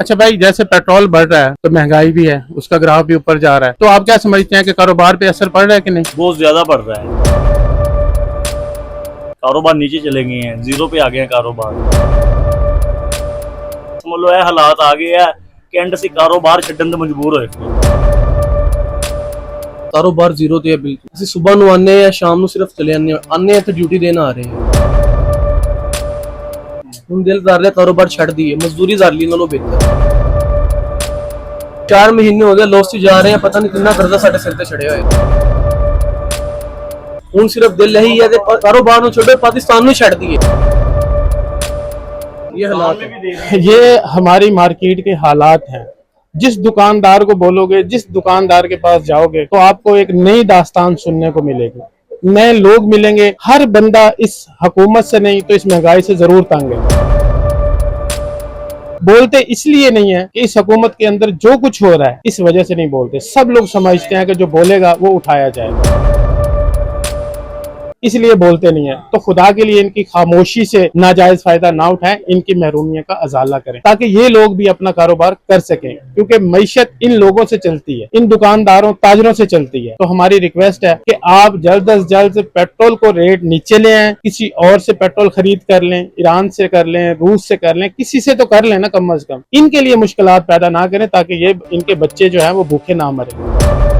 अच्छा भाई, जैसे पेट्रोल बढ़ रहा है तो महंगाई भी है, उसका ग्राफ भी ऊपर जा रहा है, तो आप क्या समझते हैं कि कारोबार पे असर पड़ रहा है कि नहीं? बहुत ज्यादा बढ़ रहा है। कारोबार नीचे चले गए हैं, जीरो पे आ गए हैं कारोबार। समझ लो है हालात आ गए है कि एंड से कारोबार छड्डन तो मजबूर होए। कारोबार जीरो ते है बिल्कुल। ਅਸੀਂ ਸਵੇਰ ਨੂੰ ਆਨੇ ਆ, ਸ਼ਾਮ ਨੂੰ ਸਿਰਫ ਚਲੇ ਆਨੇ ਆ ਤੇ ਡਿਊਟੀ ਦੇਣ ਆ ਰਹੇ ਹਾਂ। ਹੁਣ ਦਿਲ ਕਰ ਰਿਹਾ ਕਾਰੋਬਾਰ ਛੱਡ ਦਈਏ, ਮਜ਼ਦੂਰੀ ਕਰ ਲਈ ਨਾਲੋਂ ਬਿਹਤਰ। 4 ਮਹੀਨੇ ਹੋ ਗਏ ਲੋਸ 'ਚ ਜਾ ਰਹੇ ਆ, ਪਤਾ ਨਹੀਂ ਕਿੰਨਾ ਕਰਜ਼ਾ ਸਾਡੇ ਸਿਰ ਤੇ ਚੜਿਆ ਹੋਇਆ। ਹੁਣ ਸਿਰਫ ਦਿਲ ਇਹੀ ਹੈ ਕਿ ਕਾਰੋਬਾਰ ਨੂੰ ਛੱਡੋ, ਪਾਕਿਸਤਾਨ ਨੂੰ ਛੱਡ ਦਈਏ। ये हालात है। ये हमारी मार्केट के हालात हैं। जिस दुकानदार को बोलोगे, जिस दुकानदार के पास जाओगे, तो आपको एक नई दास्तान सुनने को मिलेगी, नए लोग मिलेंगे। हर बंदा इस हुकूमत से नहीं तो इस महंगाई से जरूर तंग है। बोलते इसलिए नहीं है कि इस हुकूमत के अंदर जो कुछ हो रहा है इस वजह से नहीं बोलते। सब लोग समझते हैं कि जो बोलेगा वो उठाया जाएगा, इसलिए बोलते नहीं है। तो खुदा के लिए इनकी खामोशी से नाजायज फायदा ना उठाएं, इनकी महरूमियत का अजाला करें ताकि ये लोग भी अपना कारोबार कर सकें, क्योंकि मईशत इन लोगों से चलती है, इन दुकानदारों ताजरों से चलती है। तो हमारी रिक्वेस्ट है कि आप जल्द अज जल्द पेट्रोल को रेट नीचे ले आए, किसी और से पेट्रोल खरीद कर लें, ईरान से कर लें, रूस से कर लें, किसी से तो कर लें ना, कम अज कम। इनके लिए मुश्किलात पैदा ना करें ताकि ये इनके बच्चे जो है वो भूखे ना मरे।